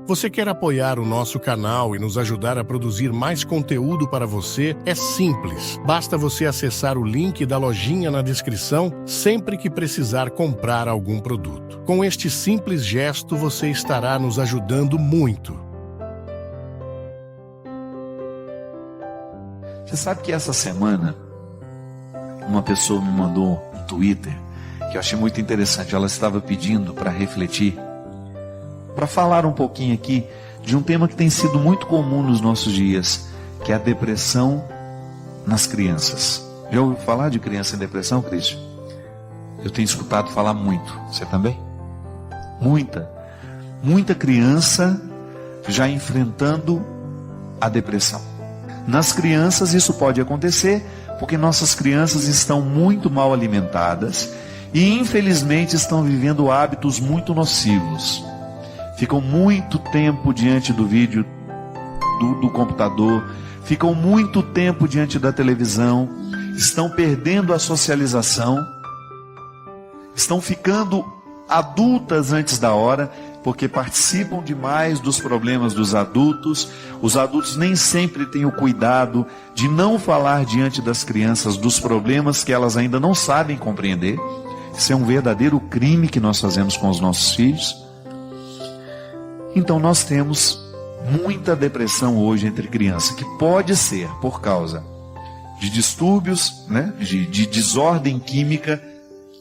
Você quer apoiar o nosso canal e nos ajudar a produzir mais conteúdo para você? É simples. Basta você acessar o link da lojinha na descrição sempre que precisar comprar algum produto. Com este simples gesto, você estará nos ajudando muito. Você sabe que essa semana uma pessoa me mandou um Twitter que eu achei muito interessante. Ela estava pedindo para refletir, para falar um pouquinho aqui de um tema que tem sido muito comum nos nossos dias, que é a depressão nas crianças. Já ouviu falar de criança em depressão, Cristian? Eu tenho escutado falar muito. Você também? Muita criança já enfrentando a depressão. Nas crianças isso pode acontecer porque nossas crianças estão muito mal alimentadas e infelizmente estão vivendo hábitos muito nocivos. Ficam muito tempo diante do vídeo do computador, ficam muito tempo diante da televisão, estão perdendo a socialização, estão ficando adultas antes da hora, porque participam demais dos problemas dos adultos. Os adultos nem sempre têm o cuidado de não falar diante das crianças dos problemas que elas ainda não sabem compreender. Isso é um verdadeiro crime que nós fazemos com os nossos filhos. Então nós temos muita depressão hoje entre crianças, que pode ser por causa de distúrbios, de desordem química,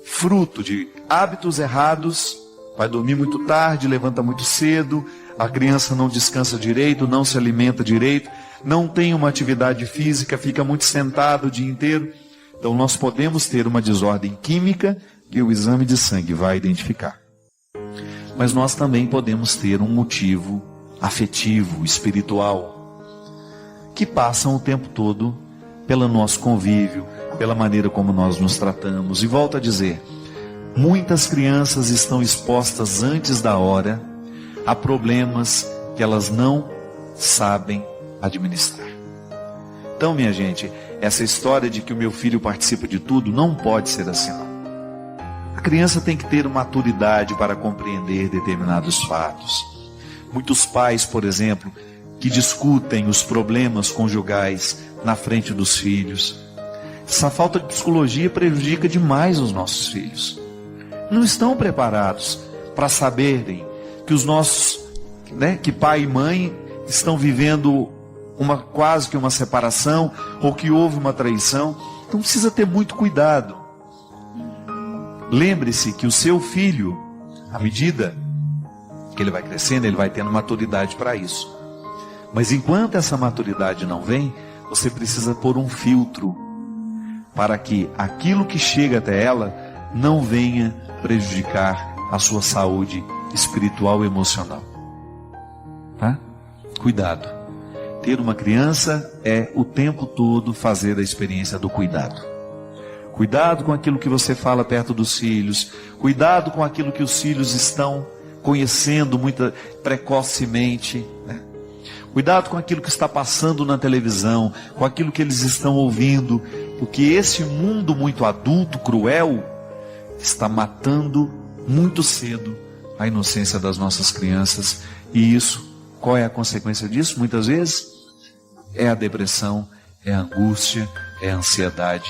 fruto de hábitos errados. Vai dormir muito tarde, levanta muito cedo, a criança não descansa direito, não se alimenta direito, não tem uma atividade física, fica muito sentado o dia inteiro. Então nós podemos ter uma desordem química que o exame de sangue vai identificar. Mas nós também podemos ter um motivo afetivo, espiritual, que passam o tempo todo pelo nosso convívio, pela maneira como nós nos tratamos. E volto a dizer, muitas crianças estão expostas antes da hora a problemas que elas não sabem administrar. Então, minha gente, essa história de que o meu filho participa de tudo não pode ser assim, não. A criança tem que ter maturidade para compreender determinados fatos. Muitos pais, por exemplo, que discutem os problemas conjugais na frente dos filhos. Essa falta de psicologia prejudica demais os nossos filhos. Não estão preparados para saberem que os nossos, que pai e mãe estão vivendo quase que uma separação, ou que houve uma traição. Então precisa ter muito cuidado. Lembre-se que o seu filho, à medida que ele vai crescendo, ele vai tendo maturidade para isso. Mas enquanto essa maturidade não vem, você precisa pôr um filtro para que aquilo que chega até ela não venha prejudicar a sua saúde espiritual e emocional. Tá? Cuidado. Ter uma criança é o tempo todo fazer a experiência do cuidado. Cuidado com aquilo que você fala perto dos filhos. Cuidado com aquilo que os filhos estão conhecendo muito precocemente. Cuidado com aquilo que está passando na televisão, com aquilo que eles estão ouvindo. Porque esse mundo muito adulto, cruel, está matando muito cedo a inocência das nossas crianças. E isso, qual é a consequência disso? Muitas vezes é a depressão, é a angústia, é a ansiedade,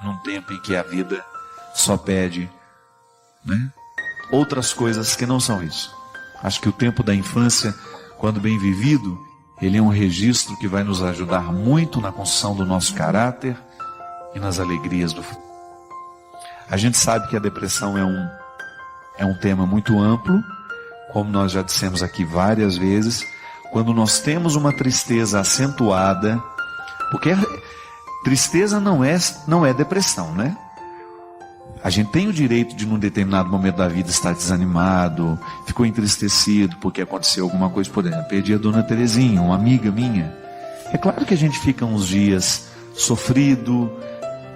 num tempo em que a vida só pede outras coisas que não são isso. Acho que o tempo da infância, quando bem vivido, ele é um registro que vai nos ajudar muito na construção do nosso caráter e nas alegrias do futuro. A gente sabe que a depressão é um tema muito amplo, como nós já dissemos aqui várias vezes. Quando nós temos uma tristeza acentuada, porque tristeza não é depressão, né? A gente tem o direito de, num determinado momento da vida, estar desanimado, ficou entristecido porque aconteceu alguma coisa, por exemplo, perdi a dona Terezinha, uma amiga minha. É claro que a gente fica uns dias sofrido,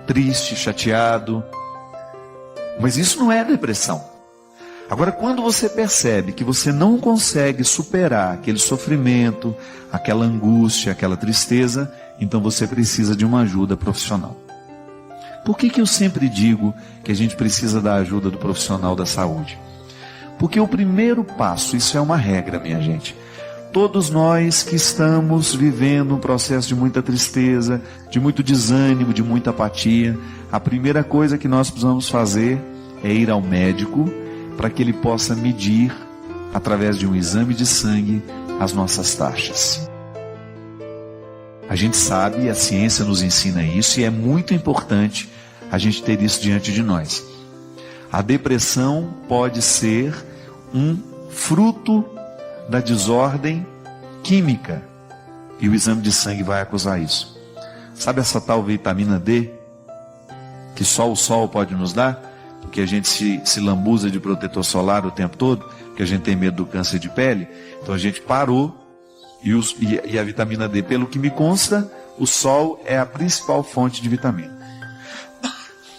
triste, chateado, mas isso não é depressão. Agora, quando você percebe que você não consegue superar aquele sofrimento, aquela angústia, aquela tristeza, então você precisa de uma ajuda profissional. Por que eu sempre digo que a gente precisa da ajuda do profissional da saúde? Porque o primeiro passo, isso é uma regra, minha gente, todos nós que estamos vivendo um processo de muita tristeza, de muito desânimo, de muita apatia, a primeira coisa que nós precisamos fazer é ir ao médico para que ele possa medir, através de um exame de sangue, as nossas taxas. A gente sabe, a ciência nos ensina isso, e é muito importante a gente ter isso diante de nós. A depressão pode ser um fruto da desordem química, e o exame de sangue vai acusar isso. Sabe essa tal vitamina D, que só o sol pode nos dar? Porque a gente se lambuza de protetor solar o tempo todo, porque a gente tem medo do câncer de pele. Então a gente parou, e a vitamina D, pelo que me consta, o sol é a principal fonte de vitamina.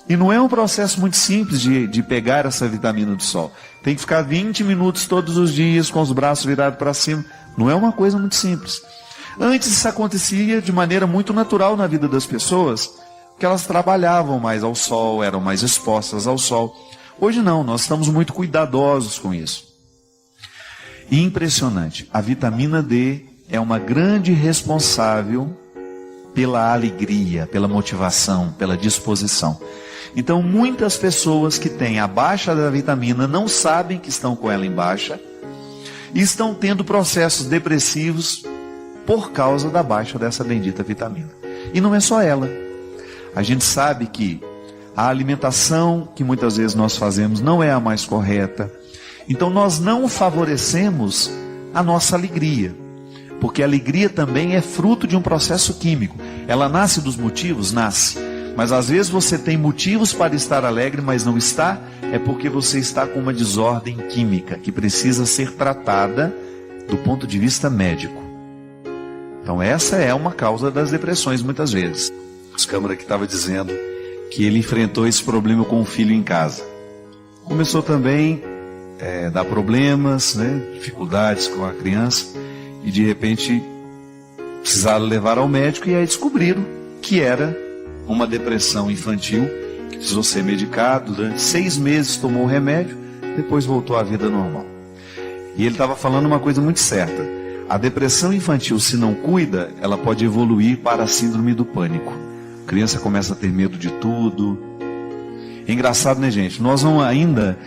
E não é um processo muito simples de pegar essa vitamina do sol. Tem que ficar 20 minutos todos os dias com os braços virados para cima. Não é uma coisa muito simples. Antes isso acontecia de maneira muito natural na vida das pessoas, porque elas trabalhavam mais ao sol, eram mais expostas ao sol. Hoje não, nós estamos muito cuidadosos com isso. E impressionante, a vitamina D é uma grande responsável pela alegria, pela motivação, pela disposição. Então muitas pessoas que têm a baixa da vitamina não sabem que estão com ela em baixa e estão tendo processos depressivos por causa da baixa dessa bendita vitamina. E não é só ela. A gente sabe que a alimentação que muitas vezes nós fazemos não é a mais correta. Então nós não favorecemos a nossa alegria. Porque a alegria também é fruto de um processo químico. Ela nasce dos motivos? Nasce. Mas às vezes você tem motivos para estar alegre, mas não está. É porque você está com uma desordem química que precisa ser tratada do ponto de vista médico. Então essa é uma causa das depressões muitas vezes. O Câmara que estava dizendo que ele enfrentou esse problema com o filho em casa. Começou também a dar problemas, dificuldades com a criança, e de repente precisaram levar ao médico, e aí descobriram que era uma depressão infantil, que precisou ser medicado. Durante 6 meses tomou o remédio, depois voltou à vida normal. E ele estava falando uma coisa muito certa: a depressão infantil, se não cuida, ela pode evoluir para a síndrome do pânico. A criança começa a ter medo de tudo. É engraçado, né, gente? Nós não ainda,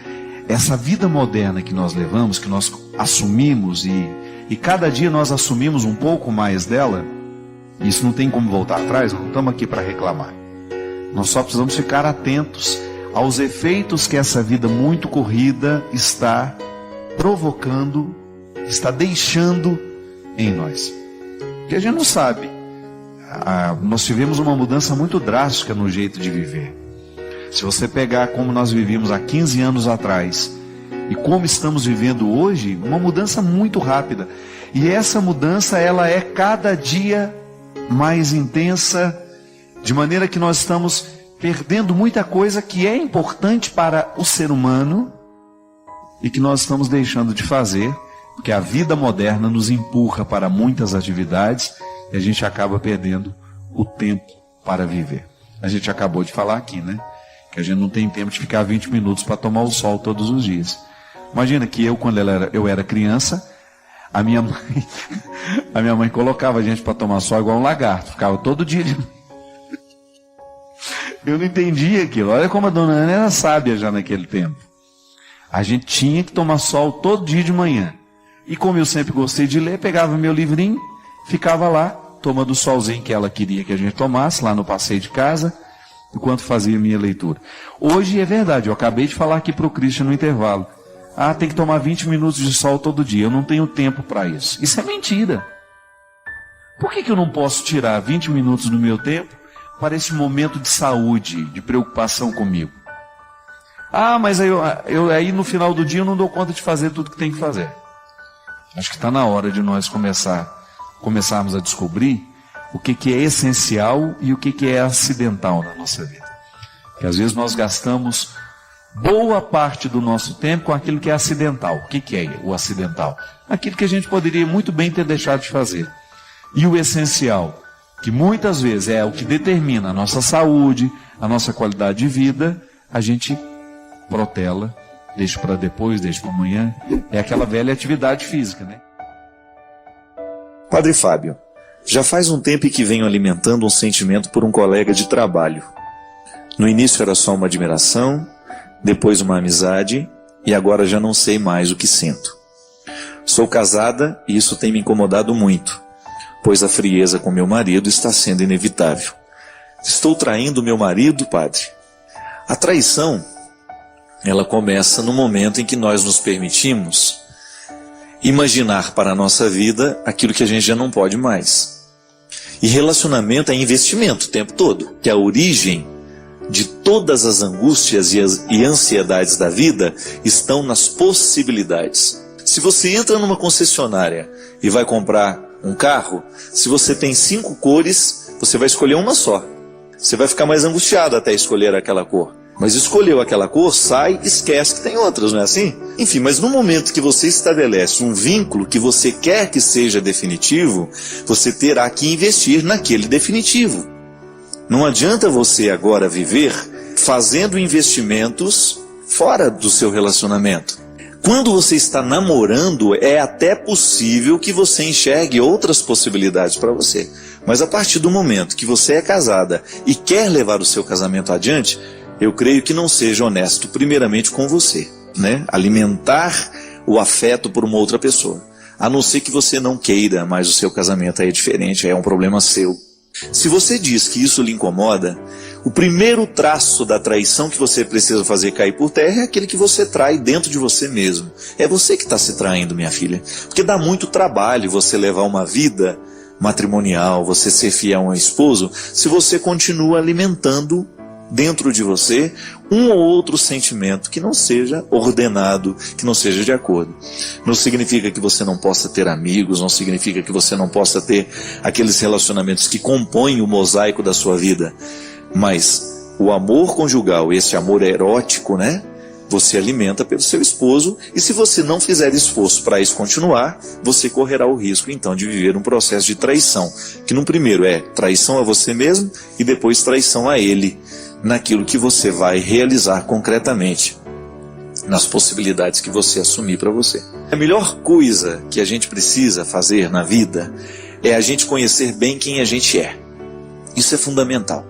essa vida moderna que nós levamos, que nós assumimos, e cada dia nós assumimos um pouco mais dela, isso não tem como voltar atrás, não estamos aqui para reclamar. Nós só precisamos ficar atentos aos efeitos que essa vida muito corrida está provocando, está deixando em nós. Porque a gente não sabe. Nós tivemos uma mudança muito drástica no jeito de viver. Se você pegar como nós vivíamos há 15 anos atrás e como estamos vivendo hoje, uma mudança muito rápida. E essa mudança, ela é cada dia mais intensa, de maneira que nós estamos perdendo muita coisa que é importante para o ser humano e que nós estamos deixando de fazer, porque a vida moderna nos empurra para muitas atividades e a gente acaba perdendo o tempo para viver. A gente acabou de falar aqui, que a gente não tem tempo de ficar 20 minutos para tomar o sol todos os dias. Imagina que quando eu era criança, a minha mãe colocava a gente para tomar sol igual um lagarto, ficava todo dia Eu não entendia aquilo. Olha como a dona Ana era sábia já naquele tempo. A gente tinha que tomar sol todo dia de manhã. E como eu sempre gostei de ler, pegava meu livrinho, ficava lá, tomando o solzinho que ela queria que a gente tomasse, lá no passeio de casa, enquanto fazia minha leitura. Hoje é verdade, eu acabei de falar aqui para o Christian no intervalo. Tem que tomar 20 minutos de sol todo dia. Eu não tenho tempo para isso. Isso é mentira. Por que eu não posso tirar 20 minutos do meu tempo para esse momento de saúde, de preocupação comigo? Mas aí no final do dia eu não dou conta de fazer tudo que tem que fazer. Acho que está na hora de nós começarmos a descobrir o que é essencial e o que é acidental na nossa vida. Porque às vezes nós gastamos boa parte do nosso tempo com aquilo que é acidental. O que é o acidental? Aquilo que a gente poderia muito bem ter deixado de fazer. E o essencial, que muitas vezes é o que determina a nossa saúde, a nossa qualidade de vida, a gente protela, deixa para depois, deixa para amanhã. É aquela velha atividade física, Padre Fábio, já faz um tempo que venho alimentando um sentimento por um colega de trabalho. No início era só uma admiração, depois uma amizade, e agora já não sei mais o que sinto. Sou casada e isso tem me incomodado muito, pois a frieza com meu marido está sendo inevitável. Estou traindo meu marido, padre? A traição, ela começa no momento em que nós nos permitimos imaginar para a nossa vida aquilo que a gente já não pode mais. E relacionamento é investimento o tempo todo, que a origem de todas as angústias e ansiedades da vida estão nas possibilidades. Se você entra numa concessionária e vai comprar um carro, se você tem 5 cores, você vai escolher uma só. Você vai ficar mais angustiado até escolher aquela cor. Mas escolheu aquela cor, sai, esquece que tem outras, não é assim? Enfim, mas no momento que você estabelece um vínculo que você quer que seja definitivo, você terá que investir naquele definitivo. Não adianta você agora viver fazendo investimentos fora do seu relacionamento. Quando você está namorando, é até possível que você enxergue outras possibilidades para você. Mas a partir do momento que você é casada e quer levar o seu casamento adiante, eu creio que não seja honesto primeiramente com você, né? Alimentar o afeto por uma outra pessoa. A não ser que você não queira, mas o seu casamento aí é diferente, é um problema seu. Se você diz que isso lhe incomoda, o primeiro traço da traição que você precisa fazer cair por terra é aquele que você trai dentro de você mesmo. É você que está se traindo, minha filha. Porque dá muito trabalho você levar uma vida matrimonial, você ser fiel a um esposo, se você continua alimentando dentro de você um ou outro sentimento que não seja ordenado, que não seja de acordo. Não significa que você não possa ter amigos, não significa que você não possa ter aqueles relacionamentos que compõem o mosaico da sua vida, mas o amor conjugal, esse amor erótico, né? Você alimenta pelo seu esposo, e se você não fizer esforço para isso continuar, você correrá o risco então de viver um processo de traição, que no primeiro é traição a você mesmo e depois traição a ele, naquilo que você vai realizar concretamente, nas possibilidades que você assumir para você. A melhor coisa que a gente precisa fazer na vida é a gente conhecer bem quem a gente é. Isso é fundamental.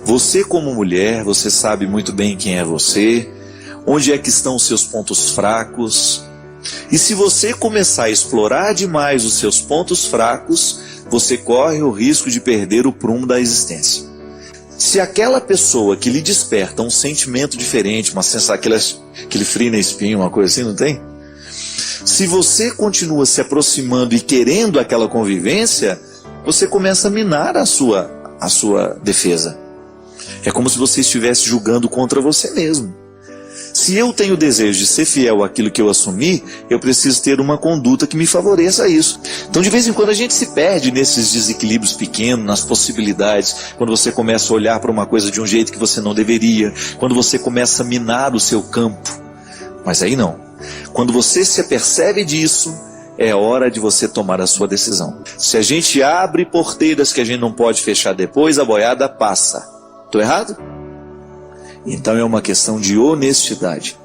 Você como mulher, você sabe muito bem quem é você, onde é que estão os seus pontos fracos, e se você começar a explorar demais os seus pontos fracos, você corre o risco de perder o prumo da existência. Se aquela pessoa que lhe desperta um sentimento diferente, uma sensação, aquele frio na espinha, uma coisa assim, não tem? Se você continua se aproximando e querendo aquela convivência, você começa a minar a sua defesa. É como se você estivesse julgando contra você mesmo. Se eu tenho o desejo de ser fiel àquilo que eu assumi, eu preciso ter uma conduta que me favoreça isso. Então, de vez em quando, a gente se perde nesses desequilíbrios pequenos, nas possibilidades, quando você começa a olhar para uma coisa de um jeito que você não deveria, quando você começa a minar o seu campo. Mas aí não. Quando você se apercebe disso, é hora de você tomar a sua decisão. Se a gente abre porteiras que a gente não pode fechar depois, a boiada passa. Estou errado? Então é uma questão de honestidade.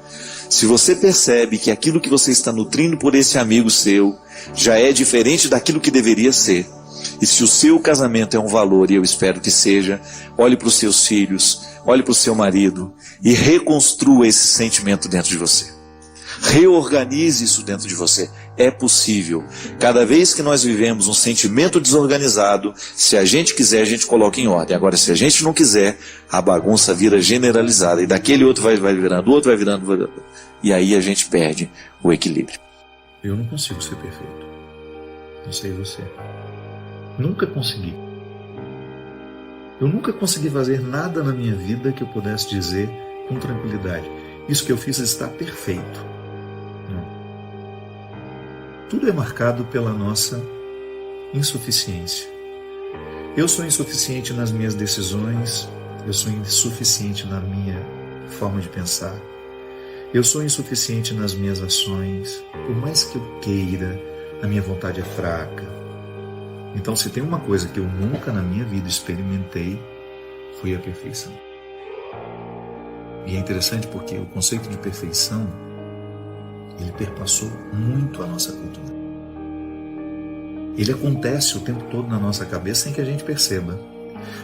Se você percebe que aquilo que você está nutrindo por esse amigo seu já é diferente daquilo que deveria ser, e se o seu casamento é um valor, e eu espero que seja, olhe para os seus filhos, olhe para o seu marido e reconstrua esse sentimento dentro de você. Reorganize isso dentro de você. É possível. Cada vez que nós vivemos um sentimento desorganizado, se a gente quiser, a gente coloca em ordem. Agora, se a gente não quiser, a bagunça vira generalizada. E daquele outro vai virando, o outro vai virando. E aí a gente perde o equilíbrio. Eu não consigo ser perfeito. Não sei você. Nunca consegui. Eu nunca consegui fazer nada na minha vida que eu pudesse dizer com tranquilidade: isso que eu fiz está perfeito. Não. Tudo é marcado pela nossa insuficiência. Eu sou insuficiente nas minhas decisões, eu sou insuficiente na minha forma de pensar, eu sou insuficiente nas minhas ações. Por mais que eu queira, a minha vontade é fraca. Então, se tem uma coisa que eu nunca na minha vida experimentei, foi a perfeição. E é interessante porque o conceito de perfeição, ele perpassou muito a nossa cultura. ele acontece o tempo todo na nossa cabeça sem que a gente perceba,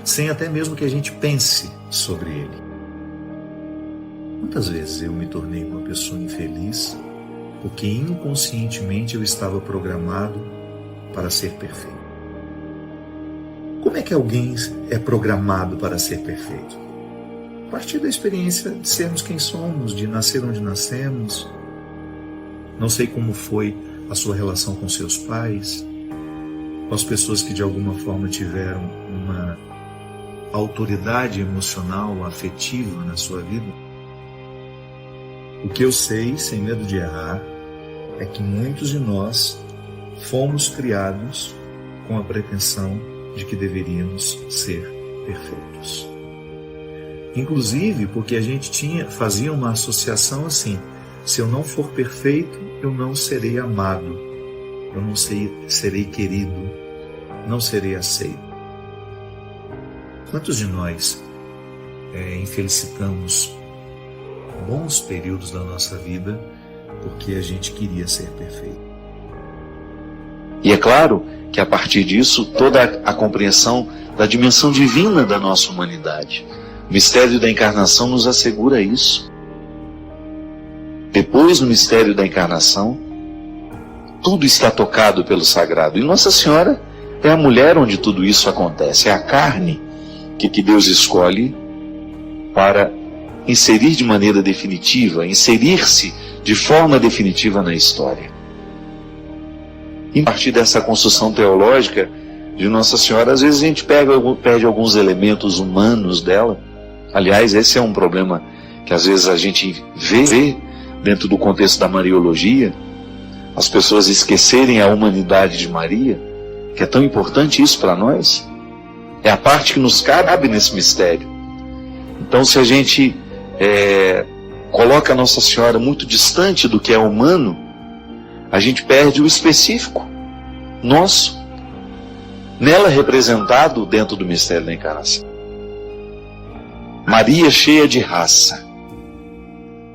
sem até mesmo que a gente pense sobre ele. Quantas vezes eu me tornei uma pessoa infeliz porque inconscientemente eu estava programado para ser perfeito? Como é que alguém é programado para ser perfeito? A partir da experiência de sermos quem somos, de nascer onde nascemos. Não sei como foi a sua relação com seus pais, com as pessoas que de alguma forma tiveram uma autoridade emocional, afetiva na sua vida. O que eu sei, sem medo de errar, é que muitos de nós fomos criados com a pretensão de que deveríamos ser perfeitos. Inclusive porque a gente fazia uma associação assim: se eu não for perfeito, eu não serei amado, eu não serei querido, não serei aceito. Quantos de nós infelicitamos bons períodos da nossa vida porque a gente queria ser perfeito? E é claro que a partir disso, toda a compreensão da dimensão divina da nossa humanidade. O mistério da encarnação nos assegura isso. Depois, no mistério da encarnação, tudo está tocado pelo sagrado. E Nossa Senhora é a mulher onde tudo isso acontece. É a carne que Deus escolhe para inserir de maneira definitiva, inserir-se de forma definitiva na história. E a partir dessa construção teológica de Nossa Senhora, às vezes a gente perde alguns elementos humanos dela. Aliás, esse é um problema que às vezes a gente vê dentro do contexto da Mariologia, as pessoas esquecerem a humanidade de Maria, que é tão importante isso para nós. É a parte que nos cabe nesse mistério. Então, se a gente coloca a Nossa Senhora muito distante do que é humano, a gente perde o específico nosso, nela representado dentro do mistério da encarnação. Maria cheia de raça,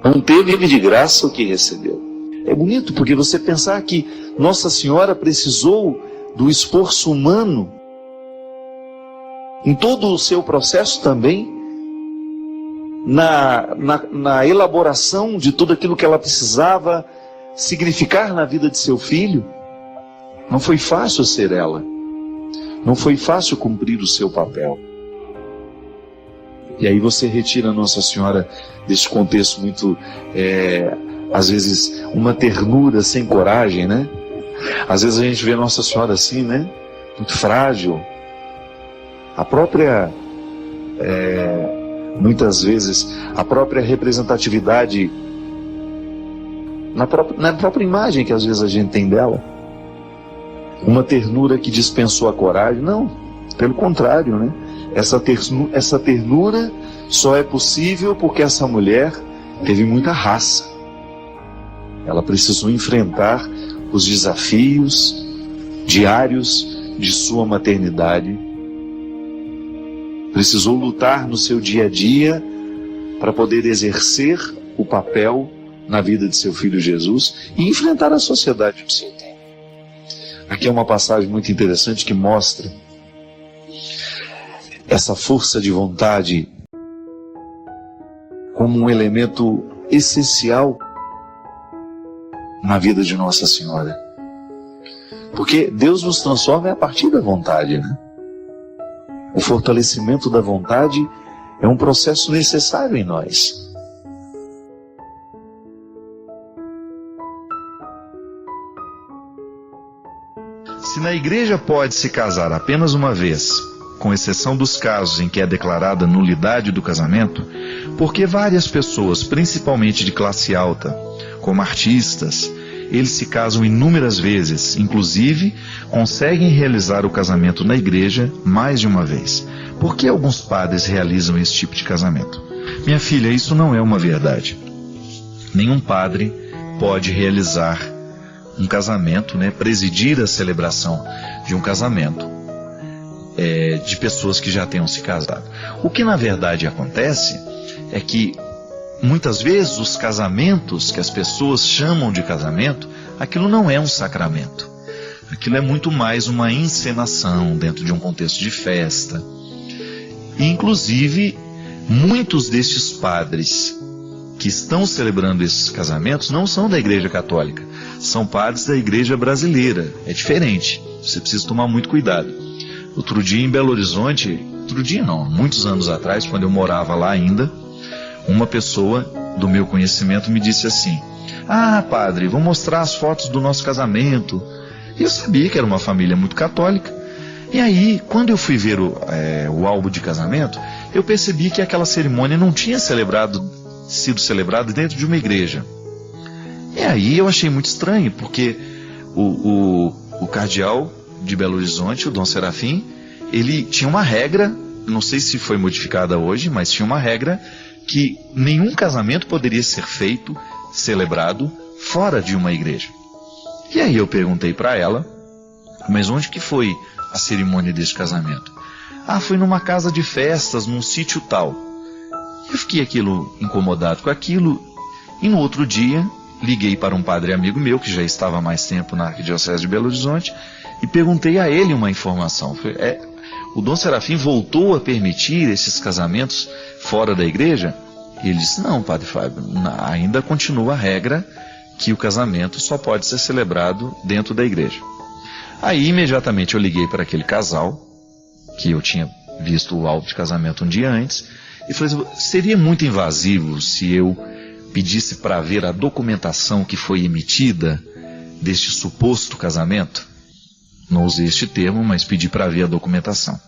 não teve de graça o que recebeu. É bonito porque você pensar que Nossa Senhora precisou do esforço humano em todo o seu processo também, na elaboração de tudo aquilo que ela precisava significar na vida de seu filho. Não foi fácil ser ela, não foi fácil cumprir o seu papel. E aí você retira Nossa Senhora desse contexto muito, às vezes, uma ternura sem coragem, né? Às vezes a gente vê Nossa Senhora assim, né? Muito frágil. A própria, muitas vezes, a própria representatividade na própria imagem que às vezes a gente tem dela. Uma ternura que dispensou a coragem. Não, pelo contrário, né? Essa ternura só é possível porque essa mulher teve muita raça. Ela precisou enfrentar os desafios diários de sua maternidade. Precisou lutar no seu dia a dia para poder exercer o papel na vida de seu filho Jesus e enfrentar a sociedade do seu tempo. Aqui é uma passagem muito interessante que mostra essa força de vontade como um elemento essencial na vida de Nossa Senhora. Porque Deus nos transforma a partir da vontade, né? O fortalecimento da vontade é um processo necessário em nós. Se na igreja pode se casar apenas uma vez, com exceção dos casos em que é declarada nulidade do casamento, por que várias pessoas, principalmente de classe alta, como artistas, eles se casam inúmeras vezes, inclusive conseguem realizar o casamento na igreja mais de uma vez? Por que alguns padres realizam esse tipo de casamento? Minha filha, isso não é uma verdade. Nenhum padre pode realizar um casamento, presidir a celebração de um casamento de pessoas que já tenham se casado. O que na verdade acontece é que muitas vezes os casamentos que as pessoas chamam de casamento, aquilo não é um sacramento. Aquilo é muito mais uma encenação dentro de um contexto de festa. E, inclusive, muitos destes padres que estão celebrando esses casamentos não são da Igreja Católica, são padres da Igreja Brasileira. É diferente, você precisa tomar muito cuidado. Outro dia em Belo Horizonte, muitos anos atrás, quando eu morava lá ainda, uma pessoa do meu conhecimento me disse assim: ah, padre, vou mostrar as fotos do nosso casamento. E eu sabia que era uma família muito católica. E aí, quando eu fui ver o álbum de casamento, eu percebi que aquela cerimônia não tinha sido celebrada dentro de uma igreja. E aí eu achei muito estranho, porque o cardeal de Belo Horizonte, o Dom Serafim, ele tinha uma regra, não sei se foi modificada hoje, mas tinha uma regra que nenhum casamento poderia ser celebrado fora de uma igreja. E aí eu perguntei para ela, mas onde que foi a cerimônia deste casamento? Ah, foi numa casa de festas, num sítio tal. Eu fiquei incomodado com aquilo, e no outro dia liguei para um padre amigo meu, que já estava há mais tempo na Arquidiocese de Belo Horizonte, e perguntei a ele uma informação. O Dom Serafim voltou a permitir esses casamentos fora da igreja? E ele disse: não, padre Fábio, ainda continua a regra que o casamento só pode ser celebrado dentro da igreja. Aí imediatamente eu liguei para aquele casal, que eu tinha visto o álbum de casamento um dia antes, e falei assim: seria muito invasivo se eu pedisse para ver a documentação que foi emitida deste suposto casamento? Não usei este termo, mas pedi para ver a documentação.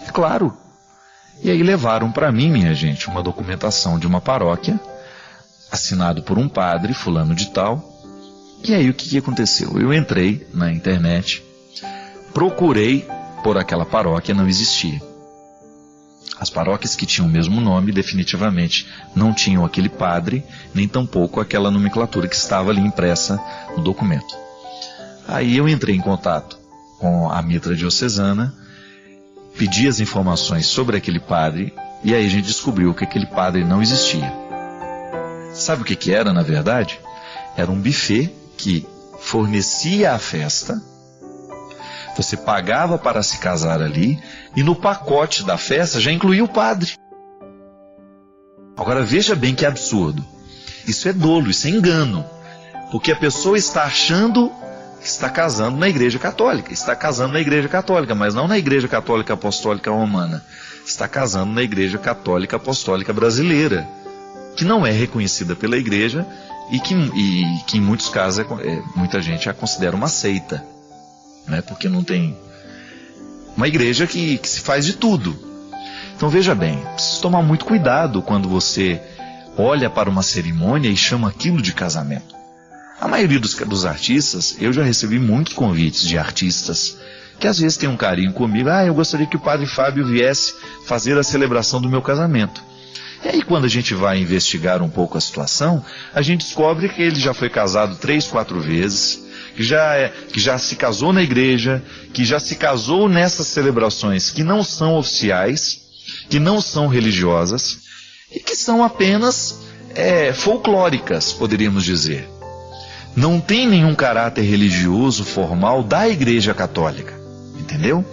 É claro. E aí levaram para mim, minha gente, uma documentação de uma paróquia, assinado por um padre, fulano de tal. E aí o que aconteceu? Eu entrei na internet, procurei por aquela paróquia, não existia. As paróquias que tinham o mesmo nome definitivamente não tinham aquele padre, nem tampouco aquela nomenclatura que estava ali impressa no documento. Aí eu entrei em contato com a mitra diocesana, pedi as informações sobre aquele padre, e aí a gente descobriu que aquele padre não existia. Sabe o que era, na verdade? Era um buffet que fornecia a festa, você pagava para se casar ali, e no pacote da festa já incluía o padre. Agora veja bem que absurdo. Isso é dolo, isso é engano. Porque a pessoa está achando que está casando na Igreja Católica. Está casando na Igreja Católica, mas não na Igreja Católica Apostólica Romana. Está casando na Igreja Católica Apostólica Brasileira, que não é reconhecida pela Igreja e que em muitos casos muita gente a considera uma seita, né? Porque não tem uma igreja que se faz de tudo. Então veja bem, precisa tomar muito cuidado quando você olha para uma cerimônia e chama aquilo de casamento. A maioria dos artistas, eu já recebi muitos convites de artistas que às vezes tem um carinho comigo. Ah, eu gostaria que o padre Fábio viesse fazer a celebração do meu casamento. E aí quando a gente vai investigar um pouco a situação, a gente descobre que ele já foi casado 3, 4 vezes, que já se casou na igreja, que já se casou nessas celebrações que não são oficiais, que não são religiosas, e que são apenas folclóricas, poderíamos dizer. Não tem nenhum caráter religioso formal da Igreja Católica, entendeu?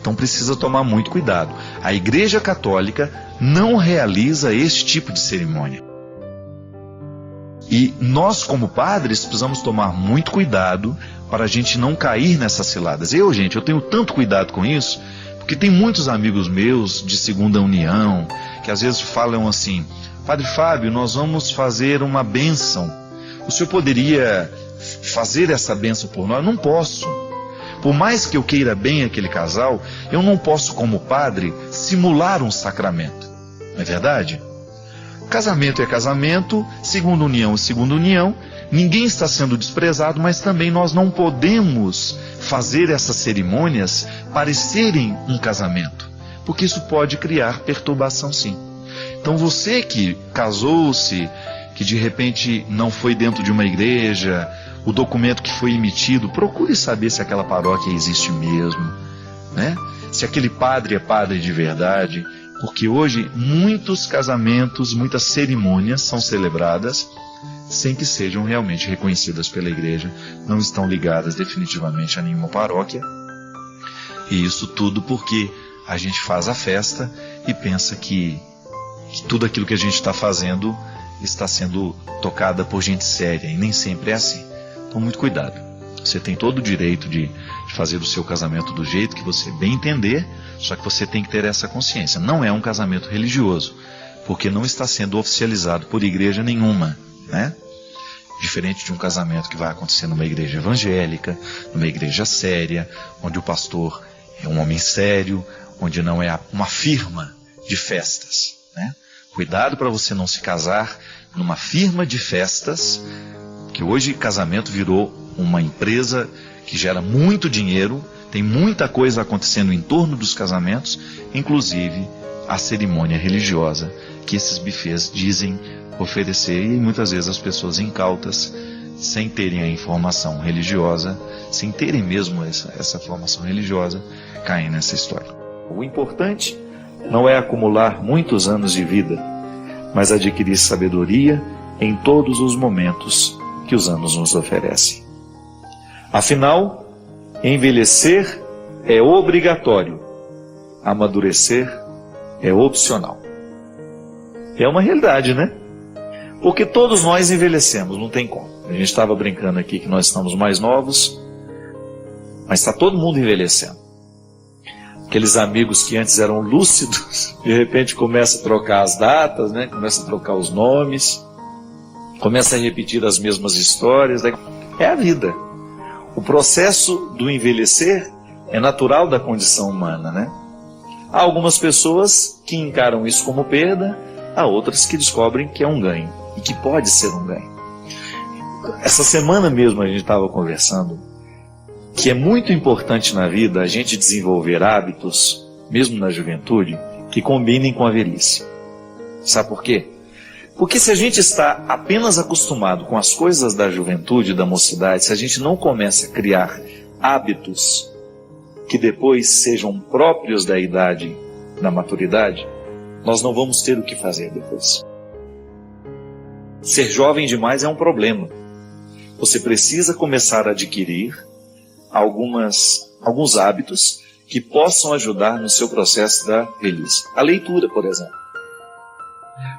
Então precisa tomar muito cuidado. A Igreja Católica não realiza este tipo de cerimônia. E nós, como padres, precisamos tomar muito cuidado para a gente não cair nessas ciladas. Eu tenho tanto cuidado com isso, porque tem muitos amigos meus de segunda união, que às vezes falam assim: Padre Fábio, nós vamos fazer uma bênção. O senhor poderia fazer essa bênção por nós? Não posso. Por mais que eu queira bem aquele casal, eu não posso, como padre, simular um sacramento. Não é verdade? Casamento é casamento, segunda união é segunda união. Ninguém está sendo desprezado, mas também nós não podemos fazer essas cerimônias parecerem um casamento, porque isso pode criar perturbação, sim. Então você que casou-se, que de repente não foi dentro de uma igreja, o documento que foi emitido, procure saber se aquela paróquia existe mesmo, né? Se aquele padre é padre de verdade, porque hoje muitos casamentos, muitas cerimônias são celebradas sem que sejam realmente reconhecidas pela igreja, não estão ligadas definitivamente a nenhuma paróquia. E isso tudo porque a gente faz a festa e pensa que tudo aquilo que a gente está fazendo está sendo tocada por gente séria, e nem sempre é assim. Então, muito cuidado. Você tem todo o direito de fazer o seu casamento do jeito que você bem entender, só que você tem que ter essa consciência. Não é um casamento religioso, porque não está sendo oficializado por igreja nenhuma, né? Diferente de um casamento que vai acontecer numa igreja evangélica, numa igreja séria, onde o pastor é um homem sério, onde não é uma firma de festas, né? Cuidado para você não se casar numa firma de festas, que hoje casamento virou uma empresa que gera muito dinheiro, tem muita coisa acontecendo em torno dos casamentos, inclusive a cerimônia religiosa que esses bufês dizem oferecer, e muitas vezes as pessoas incautas, sem terem a informação religiosa, sem terem mesmo essa formação religiosa, caem nessa história. O importante não é acumular muitos anos de vida, mas adquirir sabedoria em todos os momentos que os anos nos oferecem. Afinal, envelhecer é obrigatório, amadurecer é opcional. É uma realidade, né? Porque todos nós envelhecemos, não tem como. A gente estava brincando aqui que nós estamos mais novos, mas está todo mundo envelhecendo. Aqueles amigos que antes eram lúcidos, de repente começa a trocar as datas, né? Começa a trocar os nomes, começa a repetir as mesmas histórias. É a vida. O processo do envelhecer é natural da condição humana, né? Há algumas pessoas que encaram isso como perda, há outras que descobrem que é um ganho, e que pode ser um ganho. Essa semana mesmo a gente estava conversando que é muito importante na vida a gente desenvolver hábitos, mesmo na juventude, que combinem com a velhice. Sabe por quê? Porque se a gente está apenas acostumado com as coisas da juventude, da mocidade, se a gente não começa a criar hábitos que depois sejam próprios da idade, da maturidade, nós não vamos ter o que fazer depois. Ser jovem demais é um problema. Você precisa começar a adquirir alguns hábitos que possam ajudar no seu processo da velhice. A leitura, por exemplo.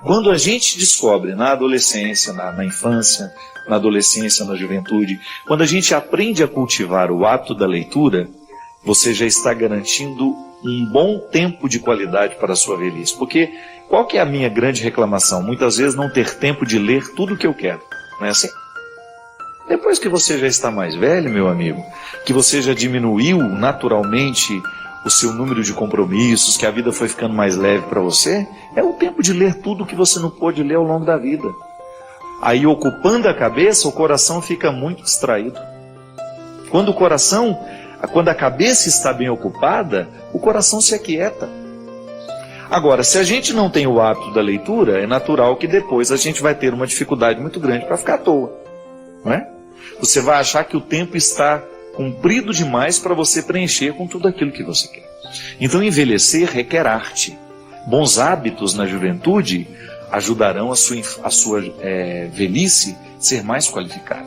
Quando a gente descobre na adolescência, na infância, na adolescência, na juventude, quando a gente aprende a cultivar o hábito da leitura, você já está garantindo um bom tempo de qualidade para a sua velhice. Porque qual que é a minha grande reclamação? Muitas vezes não ter tempo de ler tudo o que eu quero. Não é assim? Depois que você já está mais velho, meu amigo, que você já diminuiu naturalmente o seu número de compromissos, que a vida foi ficando mais leve para você, é o tempo de ler tudo que você não pôde ler ao longo da vida. Aí, ocupando a cabeça, o coração fica muito distraído. Quando a cabeça está bem ocupada, o coração se aquieta. Agora, se a gente não tem o hábito da leitura, é natural que depois a gente vai ter uma dificuldade muito grande para ficar à toa, não é? Você vai achar que o tempo está comprido demais para você preencher com tudo aquilo que você quer. Então, envelhecer requer arte. Bons hábitos na juventude ajudarão a sua velhice ser mais qualificada.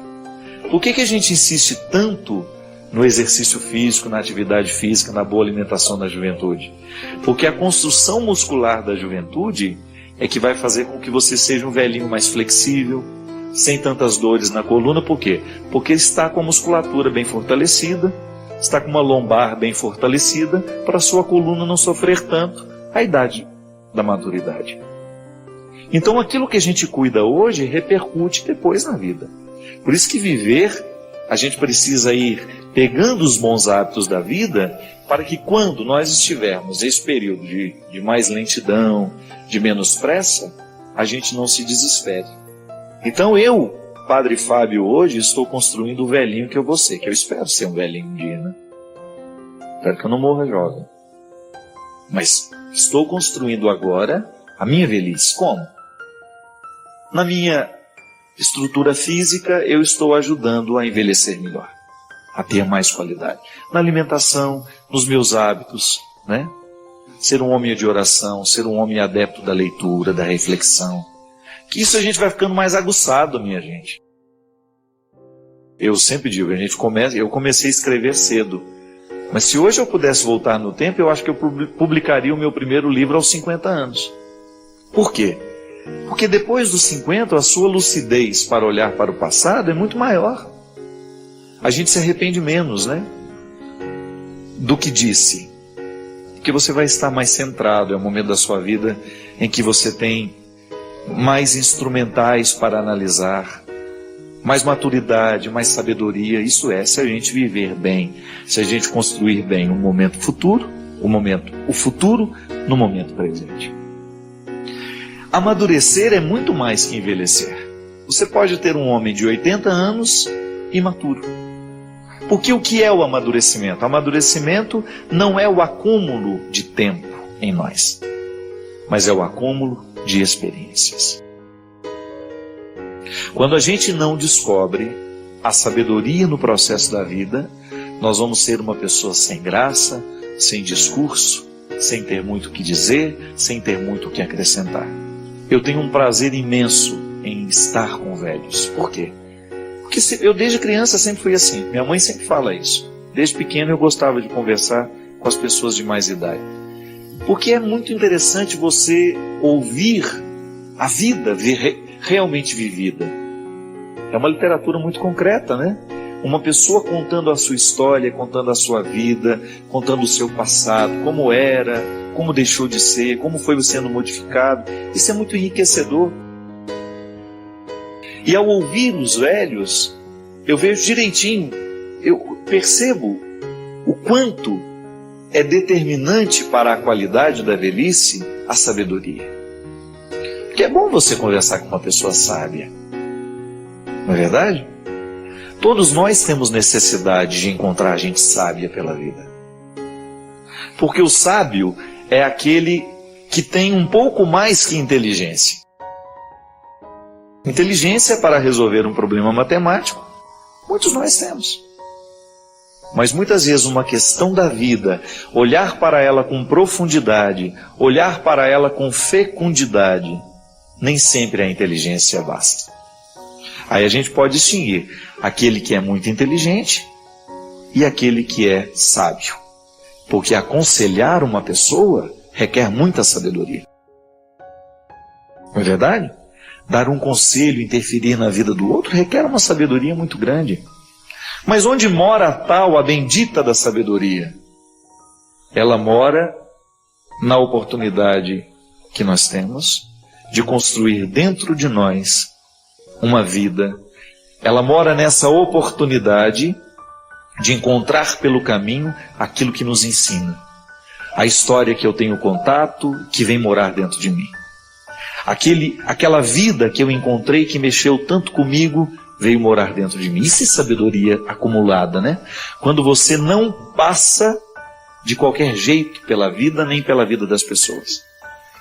Por que a gente insiste tanto no exercício físico, na atividade física, na boa alimentação na juventude? Porque a construção muscular da juventude é que vai fazer com que você seja um velhinho mais flexível, sem tantas dores na coluna. Por quê? Porque está com a musculatura bem fortalecida, está com uma lombar bem fortalecida, para a sua coluna não sofrer tanto a idade da maturidade. Então aquilo que a gente cuida hoje repercute depois na vida. Por isso que viver, a gente precisa ir pegando os bons hábitos da vida, para que quando nós estivermos nesse período de mais lentidão, de menos pressa, a gente não se desespere. Então eu, Padre Fábio, hoje estou construindo o velhinho que eu vou ser, que eu espero ser um velhinho um dia, né? Espero que eu não morra jovem. Mas estou construindo agora a minha velhice. Como? Na minha estrutura física, eu estou ajudando a envelhecer melhor, a ter mais qualidade. Na alimentação, nos meus hábitos, né? Ser um homem de oração, ser um homem adepto da leitura, da reflexão. Isso a gente vai ficando mais aguçado, minha gente. Eu sempre digo, eu comecei a escrever cedo. Mas se hoje eu pudesse voltar no tempo, eu acho que eu publicaria o meu primeiro livro aos 50 anos. Por quê? Porque depois dos 50, a sua lucidez para olhar para o passado é muito maior. A gente se arrepende menos, né? Do que disse. Porque você vai estar mais centrado, é o momento da sua vida em que você tem mais instrumentais para analisar, mais maturidade, mais sabedoria. Isso é, se a gente viver bem, se a gente construir bem o momento futuro, o futuro no momento presente. Amadurecer é muito mais que envelhecer. Você pode ter um homem de 80 anos imaturo. Porque o que é o amadurecimento? O amadurecimento não é o acúmulo de tempo em nós, mas é o acúmulo de experiências. Quando a gente não descobre a sabedoria no processo da vida, nós vamos ser uma pessoa sem graça, sem discurso, sem ter muito o que dizer, sem ter muito o que acrescentar. Eu tenho um prazer imenso em estar com velhos. Por quê? Porque eu desde criança sempre fui assim. Minha mãe sempre fala isso. Desde pequeno eu gostava de conversar com as pessoas de mais idade. Porque é muito interessante você ouvir a vida realmente vivida. É uma literatura muito concreta, né? Uma pessoa contando a sua história, contando a sua vida, contando o seu passado, como era, como deixou de ser, como foi sendo modificado. Isso é muito enriquecedor. E ao ouvir os velhos, eu vejo direitinho, eu percebo o quanto é determinante para a qualidade da velhice a sabedoria. Porque é bom você conversar com uma pessoa sábia, não é verdade? Todos nós temos necessidade de encontrar gente sábia pela vida. Porque o sábio é aquele que tem um pouco mais que inteligência. Inteligência para resolver um problema matemático, muitos nós temos. Mas muitas vezes uma questão da vida, olhar para ela com profundidade, olhar para ela com fecundidade, nem sempre a inteligência basta. Aí a gente pode distinguir aquele que é muito inteligente e aquele que é sábio. Porque aconselhar uma pessoa requer muita sabedoria. Não é verdade? Dar um conselho, interferir na vida do outro, requer uma sabedoria muito grande. Mas onde mora a bendita da sabedoria? Ela mora na oportunidade que nós temos de construir dentro de nós uma vida. Ela mora nessa oportunidade de encontrar pelo caminho aquilo que nos ensina. A história que eu tenho contato, que vem morar dentro de mim. Aquela vida que eu encontrei, que mexeu tanto comigo, veio morar dentro de mim. Isso é sabedoria acumulada, né? Quando você não passa de qualquer jeito pela vida, nem pela vida das pessoas,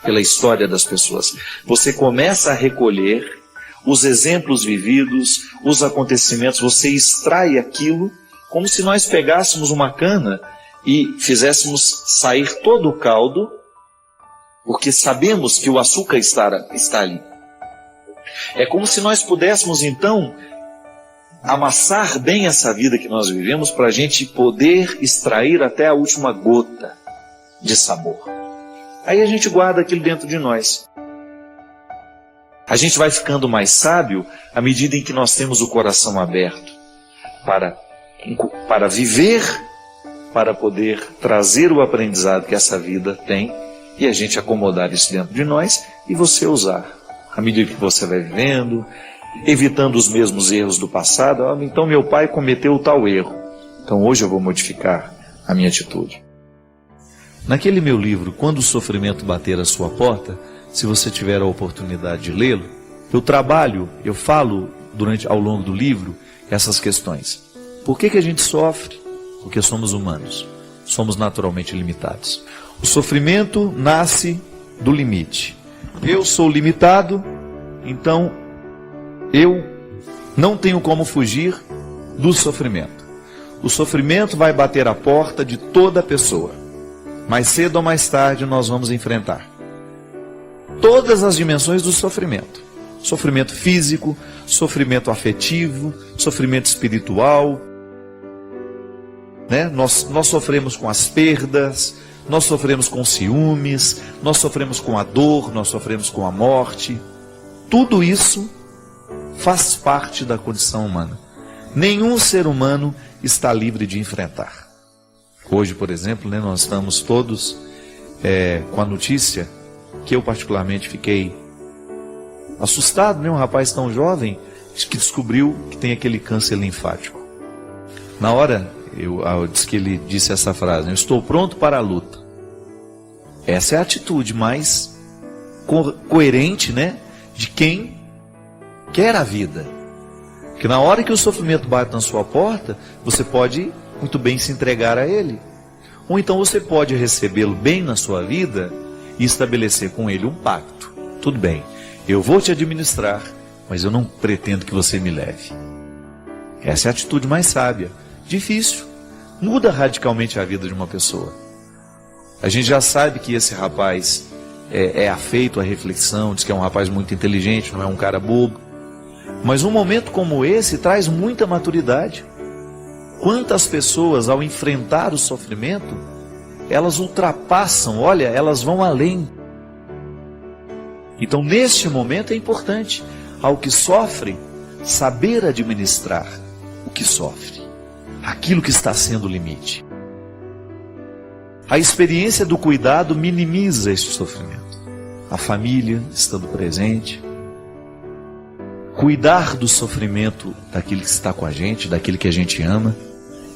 pela história das pessoas. Você começa a recolher os exemplos vividos, os acontecimentos, você extrai aquilo, como se nós pegássemos uma cana e fizéssemos sair todo o caldo, porque sabemos que o açúcar está ali. É como se nós pudéssemos, então, amassar bem essa vida que nós vivemos para a gente poder extrair até a última gota de sabor. Aí a gente guarda aquilo dentro de nós. A gente vai ficando mais sábio à medida em que nós temos o coração aberto para viver, para poder trazer o aprendizado que essa vida tem e a gente acomodar isso dentro de nós e você usar. À medida que você vai vivendo, evitando os mesmos erros do passado. Então meu pai cometeu tal erro, então hoje eu vou modificar a minha atitude. Naquele meu livro, Quando o Sofrimento Bater à Sua Porta, se você tiver a oportunidade de lê-lo, eu falo ao longo do livro essas questões. Por que a gente sofre? Porque somos humanos, somos naturalmente limitados. O sofrimento nasce do limite. Eu sou limitado, então eu não tenho como fugir do sofrimento. O sofrimento vai bater a porta de toda pessoa. Mais cedo ou mais tarde nós vamos enfrentar todas as dimensões do sofrimento. Sofrimento físico, sofrimento afetivo, sofrimento espiritual, né? Nós sofremos com as perdas, nós sofremos com ciúmes, nós sofremos com a dor, nós sofremos com a morte. Tudo isso faz parte da condição humana. Nenhum ser humano está livre de enfrentar. Hoje, por exemplo, né, nós estamos todos com a notícia que eu particularmente fiquei assustado, né? Um rapaz tão jovem que descobriu que tem aquele câncer linfático. Na hora, disse que ele disse essa frase: eu estou pronto para a luta. Essa é a atitude mais coerente, né, de quem quer a vida. Que na hora que o sofrimento bate na sua porta, você pode muito bem se entregar a ele. Ou então você pode recebê-lo bem na sua vida e estabelecer com ele um pacto. Tudo bem, eu vou te administrar, mas eu não pretendo que você me leve. Essa é a atitude mais sábia. Difícil. Muda radicalmente a vida de uma pessoa. A gente já sabe que esse rapaz é afeito à reflexão, diz que é um rapaz muito inteligente, não é um cara bobo. Mas um momento como esse traz muita maturidade. Quantas pessoas, ao enfrentar o sofrimento, elas ultrapassam, olha, elas vão além. Então, neste momento é importante, ao que sofre, saber administrar o que sofre, aquilo que está sendo o limite. A experiência do cuidado minimiza este sofrimento. A família estando presente, cuidar do sofrimento daquele que está com a gente, daquele que a gente ama,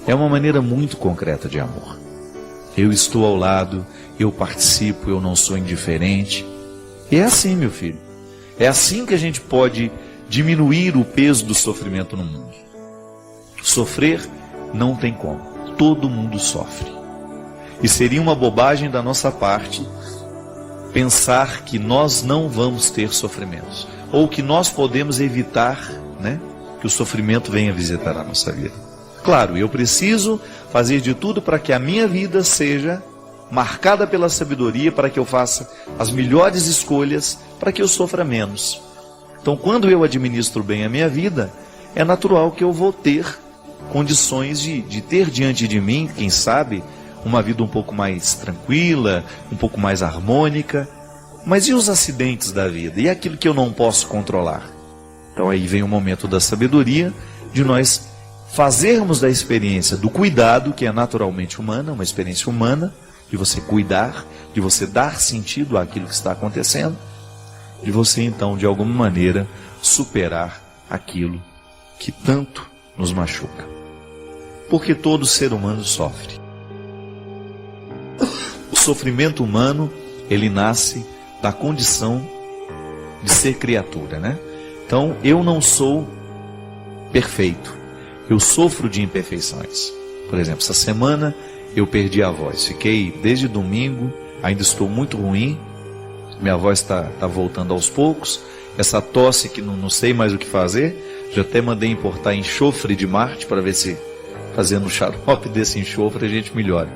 é uma maneira muito concreta de amor. Eu estou ao lado, eu participo, eu não sou indiferente. E é assim, meu filho. É assim que a gente pode diminuir o peso do sofrimento no mundo. Sofrer não tem como. Todo mundo sofre. E seria uma bobagem da nossa parte pensar que nós não vamos ter sofrimentos. Ou que nós podemos evitar, né, que o sofrimento venha visitar a nossa vida. Claro, eu preciso fazer de tudo para que a minha vida seja marcada pela sabedoria, para que eu faça as melhores escolhas, para que eu sofra menos. Então, quando eu administro bem a minha vida, é natural que eu vou ter condições de ter diante de mim, quem sabe, uma vida um pouco mais tranquila, um pouco mais harmônica. Mas e os acidentes da vida? E aquilo que eu não posso controlar? Então aí vem o momento da sabedoria, de nós fazermos da experiência do cuidado, que é naturalmente humana, uma experiência humana, de você cuidar, de você dar sentido àquilo que está acontecendo, de você então, de alguma maneira, superar aquilo que tanto nos machuca. Porque todo ser humano sofre. O sofrimento humano, ele nasce da condição de ser criatura, né? Então, eu não sou perfeito. Eu sofro de imperfeições. Por exemplo, essa semana eu perdi a voz. Fiquei desde domingo, ainda estou muito ruim. Minha voz está voltando aos poucos. Essa tosse que não sei mais o que fazer. Já até mandei importar enxofre de Marte para ver se fazendo o xarope desse enxofre a gente melhora.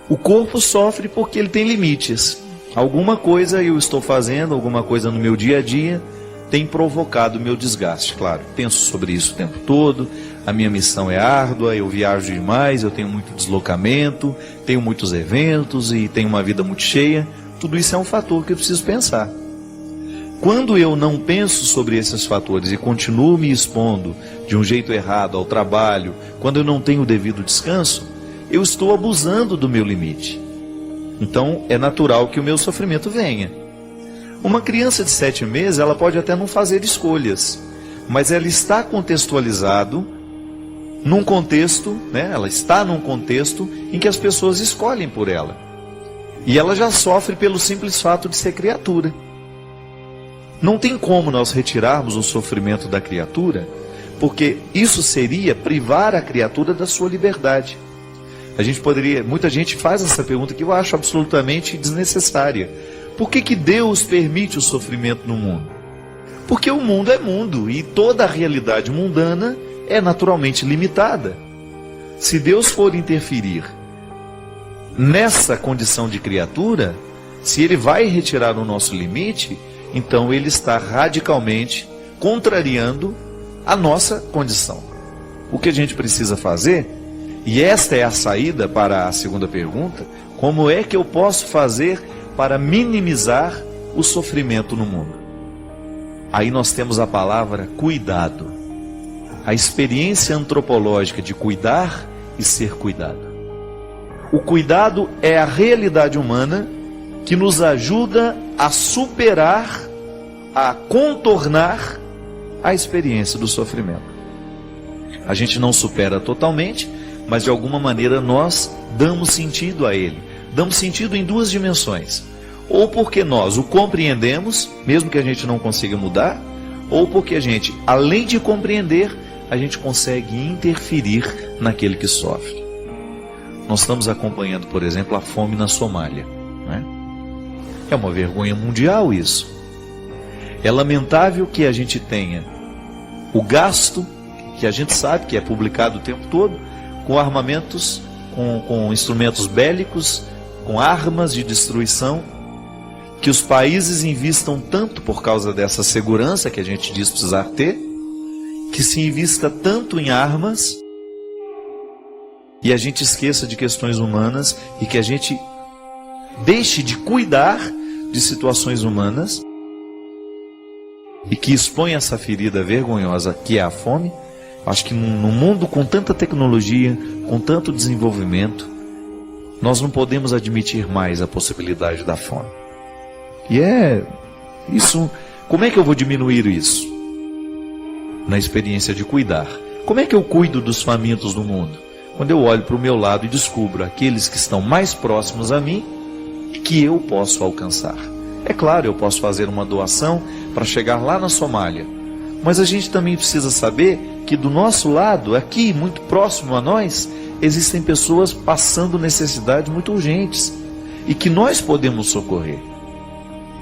O corpo sofre porque ele tem limites. Alguma coisa eu estou fazendo, alguma coisa no meu dia a dia tem provocado o meu desgaste. Claro, penso sobre isso o tempo todo, a minha missão é árdua, eu viajo demais, eu tenho muito deslocamento, tenho muitos eventos e tenho uma vida muito cheia. Tudo isso é um fator que eu preciso pensar. Quando eu não penso sobre esses fatores e continuo me expondo de um jeito errado ao trabalho, quando eu não tenho o devido descanso, eu estou abusando do meu limite. Então é natural que o meu sofrimento venha. Uma criança de 7 meses, ela pode até não fazer escolhas, mas ela está contextualizado num contexto, né? Ela está num contexto em que as pessoas escolhem por ela. E ela já sofre pelo simples fato de ser criatura. Não tem como nós retirarmos o sofrimento da criatura, porque isso seria privar a criatura da sua liberdade. Muita gente faz essa pergunta que eu acho absolutamente desnecessária. Por que Deus permite o sofrimento no mundo? Porque o mundo é mundo e toda a realidade mundana é naturalmente limitada. Se Deus for interferir nessa condição de criatura, se Ele vai retirar o nosso limite, então ele está radicalmente contrariando a nossa condição. O que a gente precisa fazer, e esta é a saída para a segunda pergunta: como é que eu posso fazer para minimizar o sofrimento no mundo? Aí nós temos a palavra cuidado, a experiência antropológica de cuidar e ser cuidado. O cuidado é a realidade humana que nos ajuda a superar, a contornar a experiência do sofrimento. A gente não supera totalmente, mas de alguma maneira nós damos sentido a ele. Damos sentido em duas dimensões: ou porque nós o compreendemos, mesmo que a gente não consiga mudar, ou porque a gente, além de compreender, a gente consegue interferir naquele que sofre. Nós estamos acompanhando, por exemplo, a fome na Somália, né? É uma vergonha mundial isso. É lamentável que a gente tenha o gasto, que a gente sabe que é publicado o tempo todo, com armamentos, com instrumentos bélicos, com armas de destruição, que os países invistam tanto por causa dessa segurança que a gente diz precisar ter, que se invista tanto em armas, e a gente esqueça de questões humanas, e que a gente deixe de cuidar de situações humanas, e que expõe essa ferida vergonhosa que é a fome. Acho que num mundo com tanta tecnologia, com tanto desenvolvimento, nós não podemos admitir mais a possibilidade da fome. E isso, como é que eu vou diminuir isso? Na experiência de cuidar. Como é que eu cuido dos famintos do mundo? Quando eu olho para o meu lado e descubro aqueles que estão mais próximos a mim e que eu posso alcançar. É claro, eu posso fazer uma doação para chegar lá na Somália, mas a gente também precisa saber que do nosso lado, aqui, muito próximo a nós, existem pessoas passando necessidades muito urgentes e que nós podemos socorrer.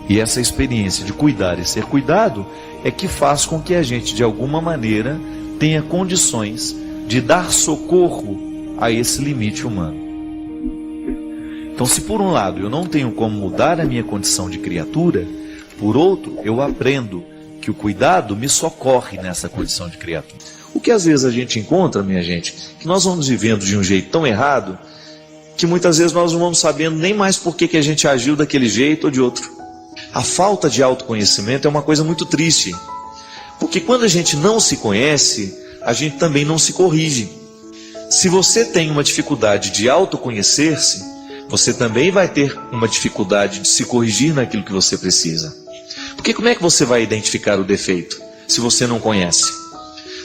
E essa experiência de cuidar e ser cuidado é que faz com que a gente, de alguma maneira, tenha condições de dar socorro a esse limite humano. Então, se por um lado eu não tenho como mudar a minha condição de criatura, por outro, eu aprendo que o cuidado me socorre nessa condição de criatura. O que às vezes a gente encontra, minha gente, que nós vamos vivendo de um jeito tão errado, que muitas vezes nós não vamos sabendo nem mais por que a gente agiu daquele jeito ou de outro. A falta de autoconhecimento é uma coisa muito triste, porque quando a gente não se conhece, a gente também não se corrige. Se você tem uma dificuldade de autoconhecer-se, você também vai ter uma dificuldade de se corrigir naquilo que você precisa. Porque como é que você vai identificar o defeito se você não conhece?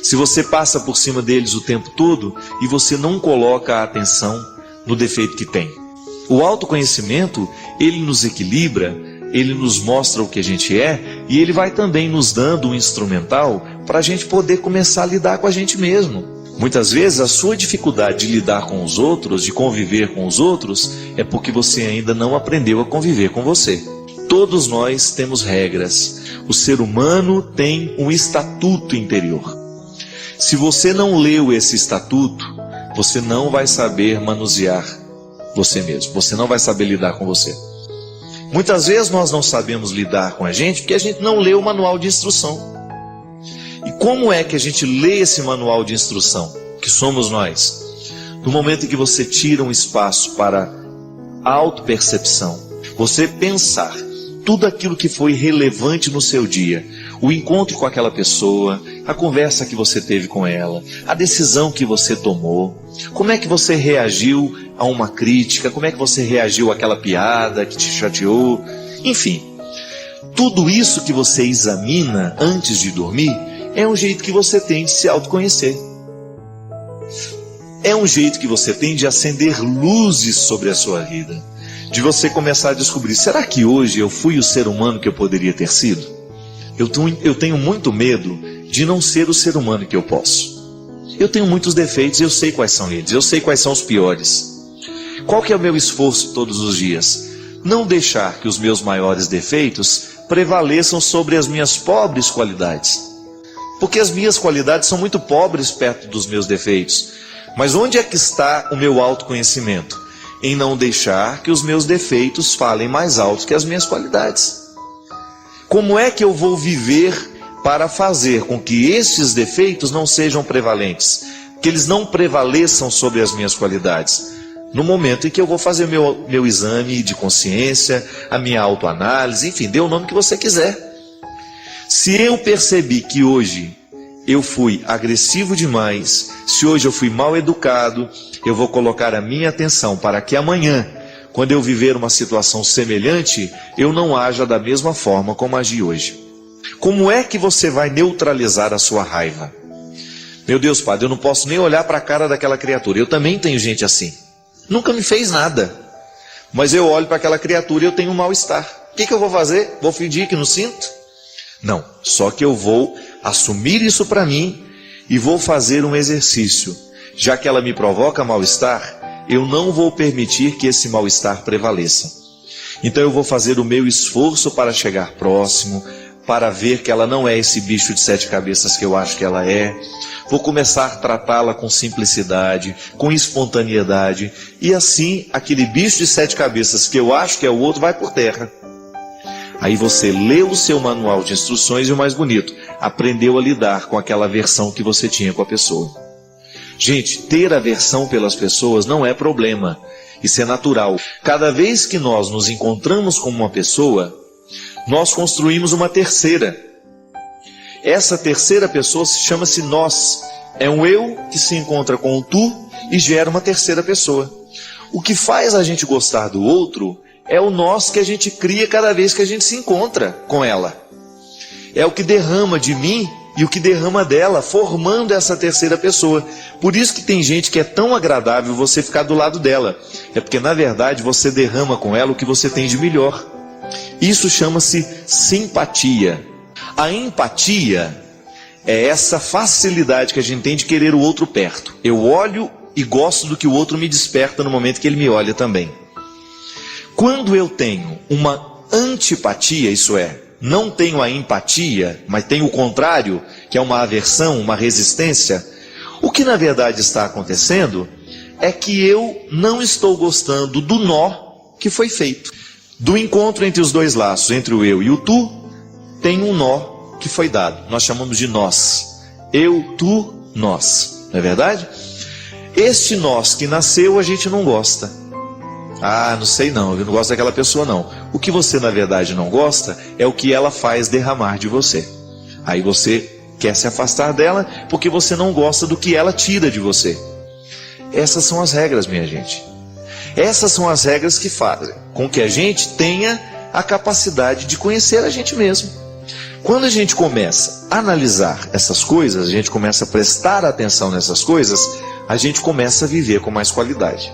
Se você passa por cima deles o tempo todo e você não coloca a atenção no defeito que tem. O autoconhecimento, ele nos equilibra, ele nos mostra o que a gente é, e ele vai também nos dando um instrumental para a gente poder começar a lidar com a gente mesmo. Muitas vezes a sua dificuldade de lidar com os outros, de conviver com os outros, é porque você ainda não aprendeu a conviver com você. Todos nós temos regras. O ser humano tem um estatuto interior. Se você não leu esse estatuto, você não vai saber manusear você mesmo. Você não vai saber lidar com você. Muitas vezes nós não sabemos lidar com a gente porque a gente não lê o manual de instrução. E como é que a gente lê esse manual de instrução? Que somos nós. No momento em que você tira um espaço para a autopercepção, você pensar tudo aquilo que foi relevante no seu dia, o encontro com aquela pessoa, a conversa que você teve com ela, a decisão que você tomou, como é que você reagiu a uma crítica, como é que você reagiu àquela piada que te chateou, enfim, tudo isso que você examina antes de dormir é um jeito que você tem de se autoconhecer. É um jeito que você tem de acender luzes sobre a sua vida, de você começar a descobrir, será que hoje eu fui o ser humano que eu poderia ter sido? Eu tenho muito medo de não ser o ser humano que eu posso. Eu tenho muitos defeitos, eu sei quais são eles, eu sei quais são os piores. Qual que é o meu esforço todos os dias? Não deixar que os meus maiores defeitos prevaleçam sobre as minhas pobres qualidades. Porque as minhas qualidades são muito pobres perto dos meus defeitos. Mas onde é que está o meu autoconhecimento? Em não deixar que os meus defeitos falem mais alto que as minhas qualidades. Como é que eu vou viver para fazer com que estes defeitos não sejam prevalentes? Que eles não prevaleçam sobre as minhas qualidades? No momento em que eu vou fazer meu exame de consciência, a minha autoanálise, enfim, dê o nome que você quiser. Se eu percebi que hoje eu fui agressivo demais, se hoje eu fui mal educado, eu vou colocar a minha atenção para que amanhã, quando eu viver uma situação semelhante, eu não haja da mesma forma como agi hoje. Como é que você vai neutralizar a sua raiva? Meu Deus, padre, eu não posso nem olhar para a cara daquela criatura. Eu também tenho gente assim. Nunca me fez nada. Mas eu olho para aquela criatura e eu tenho um mal-estar. O que eu vou fazer? Vou fingir que não sinto? Não, só que eu vou assumir isso para mim e vou fazer um exercício. Já que ela me provoca mal-estar, eu não vou permitir que esse mal-estar prevaleça. Então eu vou fazer o meu esforço para chegar próximo, para ver que ela não é esse bicho de 7 cabeças que eu acho que ela é. Vou começar a tratá-la com simplicidade, com espontaneidade, e assim aquele bicho de 7 cabeças que eu acho que é o outro vai por terra. Aí você leu o seu manual de instruções e o mais bonito, aprendeu a lidar com aquela aversão que você tinha com a pessoa. Gente, ter aversão pelas pessoas não é problema, isso é natural. Cada vez que nós nos encontramos com uma pessoa, nós construímos uma terceira. Essa terceira pessoa chama-se nós. É um eu que se encontra com o tu e gera uma terceira pessoa. O que faz a gente gostar do outro é o nós que a gente cria cada vez que a gente se encontra com ela. É o que derrama de mim e o que derrama dela, formando essa terceira pessoa. Por isso que tem gente que é tão agradável você ficar do lado dela. É porque na verdade você derrama com ela o que você tem de melhor. Isso chama-se simpatia. A empatia é essa facilidade que a gente tem de querer o outro perto. Eu olho e gosto do que o outro me desperta no momento que ele me olha também. Quando eu tenho uma antipatia, isso é, não tenho a empatia, mas tenho o contrário, que é uma aversão, uma resistência, o que na verdade está acontecendo é que eu não estou gostando do nó que foi feito. Do encontro entre os dois laços, entre o eu e o tu, tem um nó que foi dado. Nós chamamos de nós. Eu, tu, nós. Não é verdade? Este nós que nasceu, a gente não gosta. Ah, não sei não, eu não gosto daquela pessoa não. O que você na verdade não gosta é o que ela faz derramar de você. Aí você quer se afastar dela porque você não gosta do que ela tira de você. Essas são as regras, minha gente. Essas são as regras que fazem com que a gente tenha a capacidade de conhecer a gente mesmo. Quando a gente começa a analisar essas coisas, a gente começa a prestar atenção nessas coisas, a gente começa a viver com mais qualidade.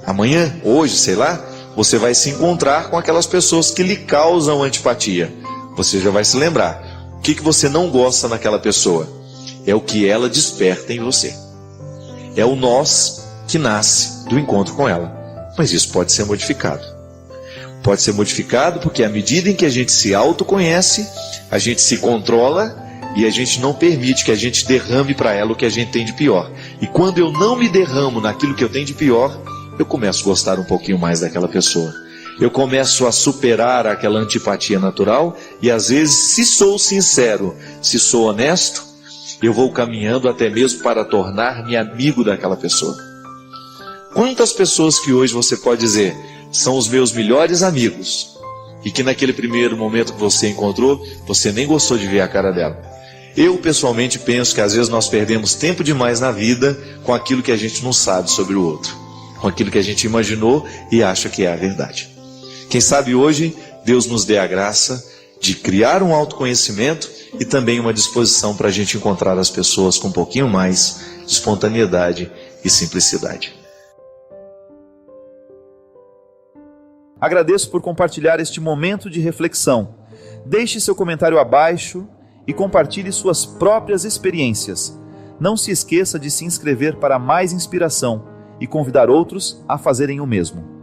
Amanhã, hoje, sei lá, você vai se encontrar com aquelas pessoas que lhe causam antipatia. Você já vai se lembrar. O que você não gosta naquela pessoa? É o que ela desperta em você. É o nós que nasce do encontro com ela. Mas isso pode ser modificado. Pode ser modificado porque à medida em que a gente se autoconhece, a gente se controla e a gente não permite que a gente derrame para ela o que a gente tem de pior. E quando eu não me derramo naquilo que eu tenho de pior, eu começo a gostar um pouquinho mais daquela pessoa. Eu começo a superar aquela antipatia natural e às vezes, se sou sincero, se sou honesto, eu vou caminhando até mesmo para tornar-me amigo daquela pessoa. Quantas pessoas que hoje você pode dizer são os meus melhores amigos e que naquele primeiro momento que você encontrou, você nem gostou de ver a cara dela? Eu pessoalmente penso que às vezes nós perdemos tempo demais na vida com aquilo que a gente não sabe sobre o outro, com aquilo que a gente imaginou e acha que é a verdade. Quem sabe hoje Deus nos dê a graça de criar um autoconhecimento e também uma disposição para a gente encontrar as pessoas com um pouquinho mais de espontaneidade e simplicidade. Agradeço por compartilhar este momento de reflexão. Deixe seu comentário abaixo e compartilhe suas próprias experiências. Não se esqueça de se inscrever para mais inspiração e convidar outros a fazerem o mesmo.